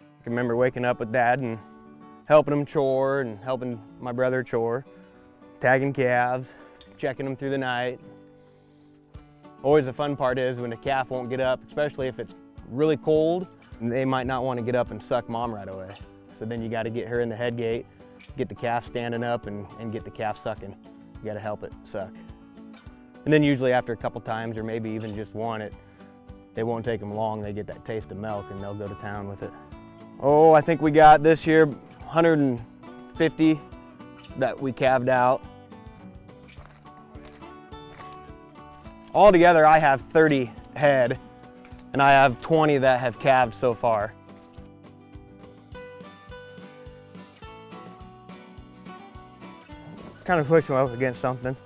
I can remember waking up with Dad and helping him chore and helping my brother chore, tagging calves, checking them through the night. Always the fun part is when a calf won't get up, especially if it's really cold, they might not want to get up and suck mom right away. So then you got to get her in the head gate, get the calf standing up and get the calf sucking. You got to help it suck. And then usually after a couple times, or maybe even just one, it won't take them long. They get that taste of milk and they'll go to town with it. Oh, I think we got this year 150 that we calved out. Altogether, I have 30 head, and I have 20 that have calved so far. Kind of pushing up against something.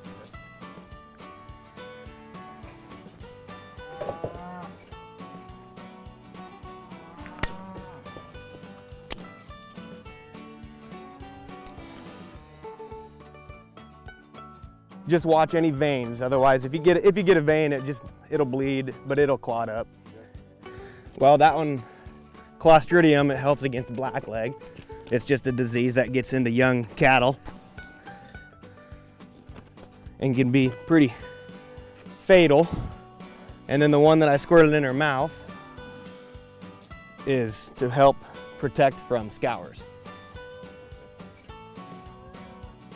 Just watch any veins. Otherwise, if you get a vein, it'll bleed, but it'll clot up. Well, that one, Clostridium, it helps against blackleg. It's just a disease that gets into young cattle and can be pretty fatal. And then the one that I squirted in her mouth is to help protect from scours.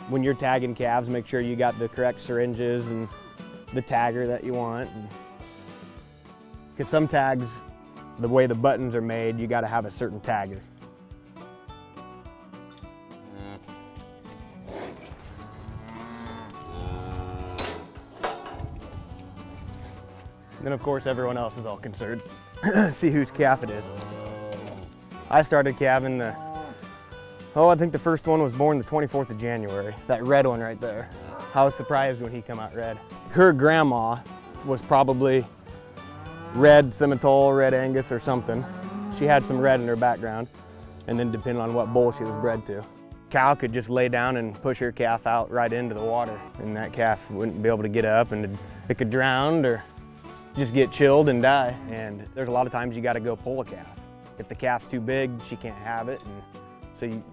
When you're tagging calves, make sure you got the correct syringes and the tagger that you want. Because some tags, the way the buttons are made, you got to have a certain tagger. Then of course everyone else is all concerned. See whose calf it is. I started calving I think the first one was born the 24th of January. That red one right there. I was surprised when he come out red. Her grandma was probably red Simmental, red Angus or something. She had some red in her background, and then depending on what bull she was bred to. Cow could just lay down and push her calf out right into the water, and that calf wouldn't be able to get up, and it could drown or just get chilled and die. And there's a lot of times you gotta go pull a calf. If the calf's too big, she can't have it, and so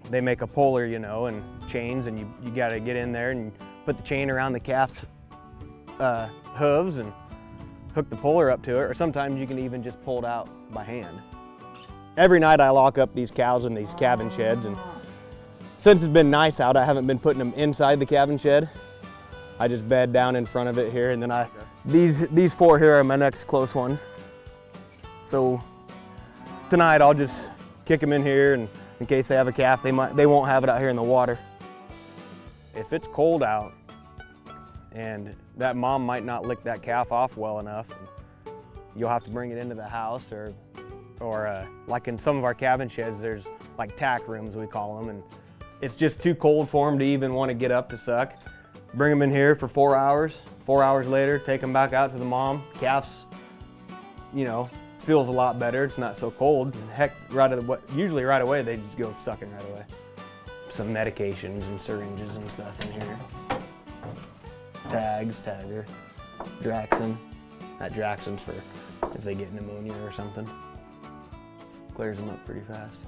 they make a puller, you know, and chains, and you gotta get in there and put the chain around the calf's hooves and hook the puller up to it, or sometimes you can even just pull it out by hand. Every night I lock up these cows in these calving sheds, and since it's been nice out, I haven't been putting them inside the calving shed. I just bed down in front of it here, and then these four here are my next close ones. So tonight I'll just kick them in here, and in case they have a calf, they won't have it out here in the water. If it's cold out and that mom might not lick that calf off well enough, you'll have to bring it into the house, or like in some of our calving sheds, there's like tack rooms, we call them, and it's just too cold for them to even want to get up to suck. Bring them in here for 4 hours. 4 hours later, take them back out to the mom. Calf's, you know, feels a lot better. It's not so cold. Heck, usually right away, they just go sucking right away. Some medications and syringes and stuff in here. Tags, tagger, Draxxin. That Draxxin's for if they get pneumonia or something. Clears them up pretty fast.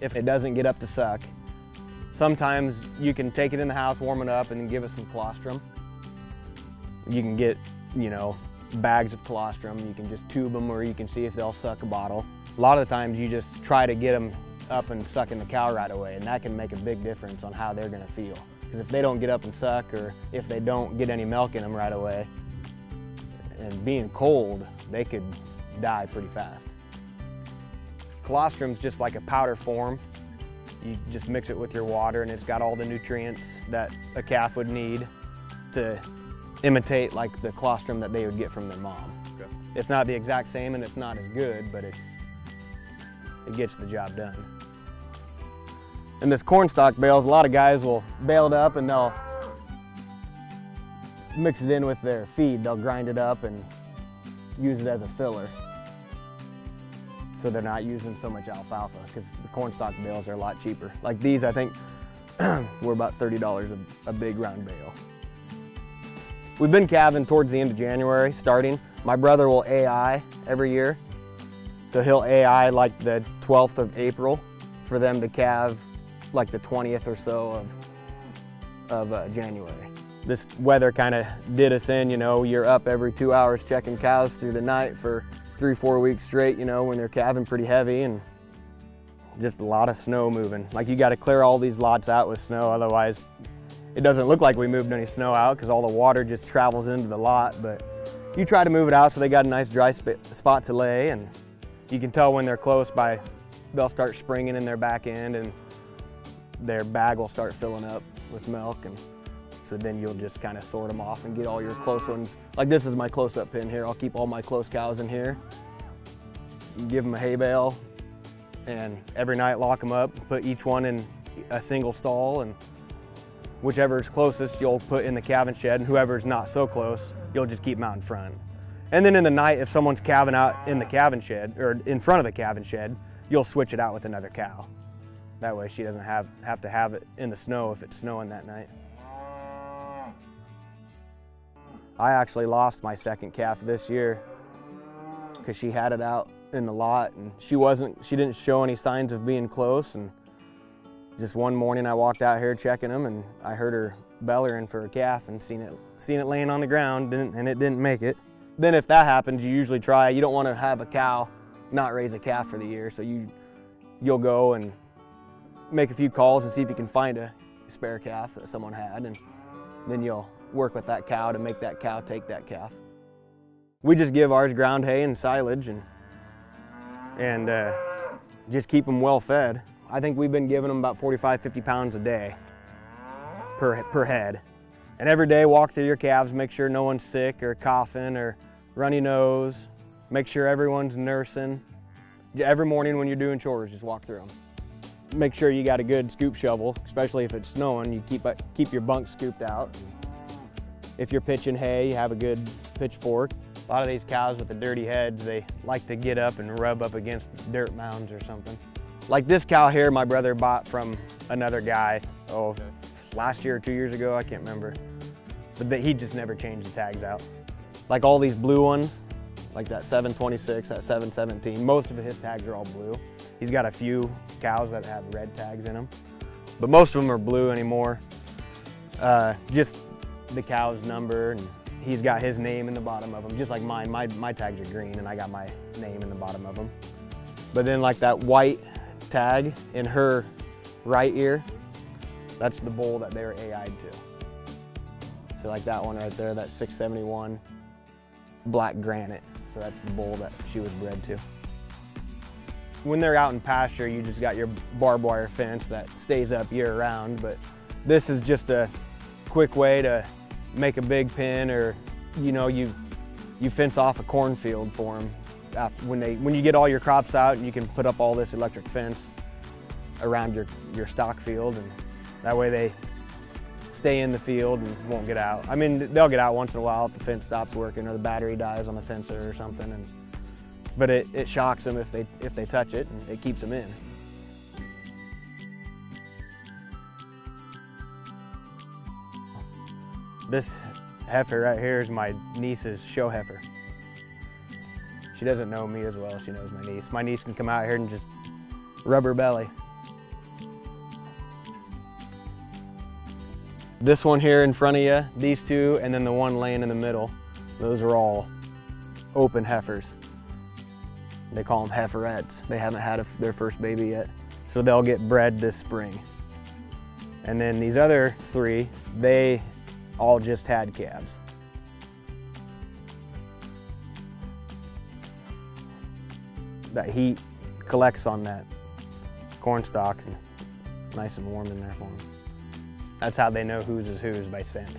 If it doesn't get up to suck, sometimes you can take it in the house, warm it up, and then give it some colostrum. You can get, you know, bags of colostrum. You can just tube them, or you can see if they'll suck a bottle. A lot of the times you just try to get them up and sucking the cow right away, and that can make a big difference on how they're gonna feel. Because if they don't get up and suck, or if they don't get any milk in them right away, and being cold, they could die pretty fast. Colostrum's just like a powder form. You just mix it with your water, and it's got all the nutrients that a calf would need to imitate like the colostrum that they would get from their mom. Okay. It's not the exact same, and it's not as good, but it gets the job done. And this cornstalk bales, a lot of guys will bale it up and they'll mix it in with their feed. They'll grind it up and use it as a filler. So they're not using so much alfalfa, because the cornstalk bales are a lot cheaper. Like these, I think, were about $30 a big round bale. We've been calving towards the end of January, starting. My brother will AI every year. So he'll AI like the 12th of April for them to calve like the 20th or so of January. This weather kind of did us in, you know, you're up every 2 hours checking cows through the night for 3-4 weeks straight, you know, when they're calving pretty heavy, and just a lot of snow moving. Like, you got to clear all these lots out with snow, otherwise it doesn't look like we moved any snow out because all the water just travels into the lot. But you try to move it out so they got a nice dry spot to lay, and you can tell when they're close by they'll start springing in their back end and their bag will start filling up with milk. And so then you'll just kind of sort them off and get all your close ones. Like, this is my close-up pen here. I'll keep all my close cows in here, give them a hay bale, and every night lock them up, put each one in a single stall, and whichever is closest you'll put in the calving shed, and whoever's not so close, you'll just keep them out in front. And then in the night, if someone's calving out in the calving shed, or in front of the calving shed, you'll switch it out with another cow. That way she doesn't have to have it in the snow if it's snowing that night. I actually lost my second calf this year because she had it out in the lot, and she didn't show any signs of being close. And just one morning I walked out here checking them, and I heard her bellering for a calf and seen it laying on the ground, and it didn't make it. Then if that happens, you usually try. You don't want to have a cow not raise a calf for the year, so you'll go and make a few calls and see if you can find a spare calf that someone had, and then you'll work with that cow to make that cow take that calf. We just give ours ground hay and silage and just keep them well fed. I think we've been giving them about 45-50 pounds a day per head. And every day walk through your calves, make sure no one's sick or coughing or runny nose, make sure everyone's nursing. Every morning when you're doing chores, just walk through them. Make sure you got a good scoop shovel, especially if it's snowing. You keep your bunks scooped out. If you're pitching hay, you have a good pitchfork. A lot of these cows with the dirty heads, they like to get up and rub up against dirt mounds or something. Like this cow here, my brother bought from another guy, last year or 2 years ago, I can't remember. But he just never changed the tags out. Like all these blue ones, like that 726, that 717, most of his tags are all blue. He's got a few cows that have red tags in them, but most of them are blue anymore. Just the cow's number, and he's got his name in the bottom of them, just like mine. My tags are green, and I got my name in the bottom of them. But then like that white tag in her right ear, that's the bull that they were AI'd to. So like that one right there, that 671 black granite. So that's the bull that she was bred to. When they're out in pasture, you just got your barbed wire fence that stays up year round, but this is just a quick way to make a big pen, or you know, you fence off a cornfield for them. When you get all your crops out, and you can put up all this electric fence around your stock field, and that way they stay in the field and won't get out. I mean, they'll get out once in a while if the fence stops working or the battery dies on the fencer or something, but it shocks them if they touch it, and it keeps them in. This heifer right here is my niece's show heifer. She doesn't know me as well as she knows my niece. My niece can come out here and just rub her belly. This one here in front of you, these two, and then the one laying in the middle, those are all open heifers. They call them heiferettes. They haven't had their first baby yet, so they'll get bred this spring. And then these other three, they all just had calves. That heat collects on that corn stalk, and nice and warm in there for them. That's how they know whose is whose, by scent.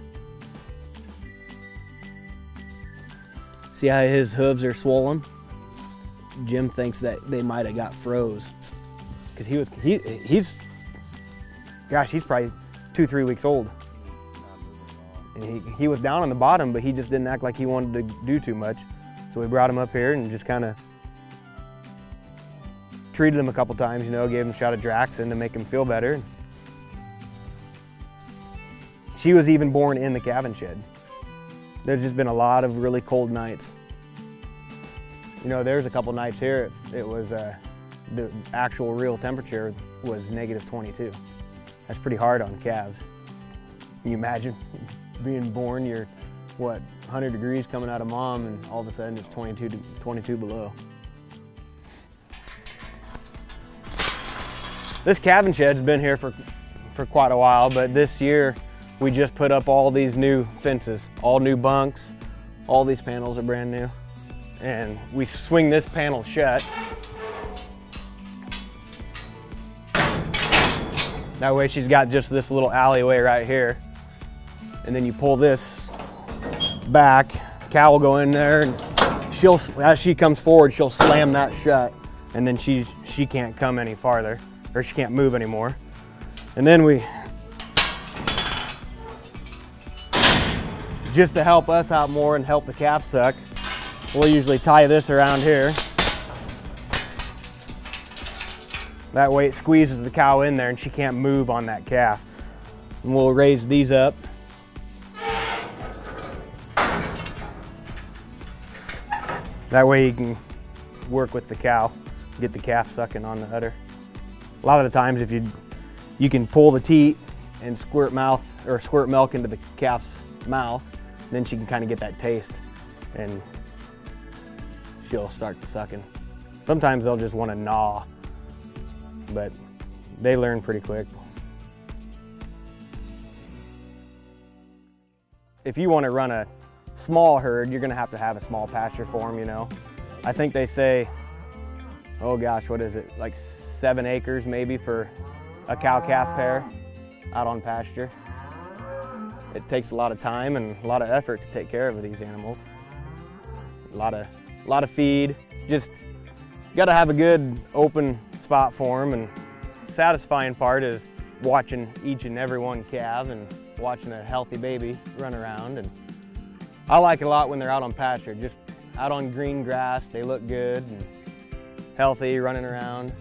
See how his hooves are swollen? Jim thinks that they might have got froze, because he's probably 2-3 weeks old. And he was down on the bottom, but he just didn't act like he wanted to do too much. So we brought him up here and just kind of treated him a couple times, you know, gave him a shot of Draxxin to make him feel better. She was even born in the calving shed. There's just been a lot of really cold nights. You know, there's a couple nights here, it was, the actual real temperature was -22. That's pretty hard on calves. Can you imagine being born, you're, what, 100 degrees coming out of mom, and all of a sudden it's 22 below. This calving shed's been here for quite a while, but this year we just put up all these new fences, all new bunks. All these panels are brand new. And we swing this panel shut. That way she's got just this little alleyway right here. And then you pull this back, cow will go in there, and as she comes forward, she'll slam that shut. And then she can't come any farther, or she can't move anymore. And then we, just to help us out more and help the calf suck, we'll usually tie this around here. That way it squeezes the cow in there and she can't move on that calf. And we'll raise these up. That way you can work with the cow, get the calf sucking on the udder. A lot of the times if you can pull the teat and squirt milk into the calf's mouth, then she can kind of get that taste and she'll start sucking. Sometimes they'll just want to gnaw, but they learn pretty quick. If you want to run a small herd, you're going to have a small pasture for them, you know. I think they say, oh gosh, what is it, like 7 acres maybe for a cow-calf pair out on pasture. It takes a lot of time and a lot of effort to take care of these animals. A lot of feed. Just got to have a good open spot for them, and the satisfying part is watching each and every one calve and watching a healthy baby run around. And I like it a lot when they're out on pasture, just out on green grass. They look good and healthy, running around.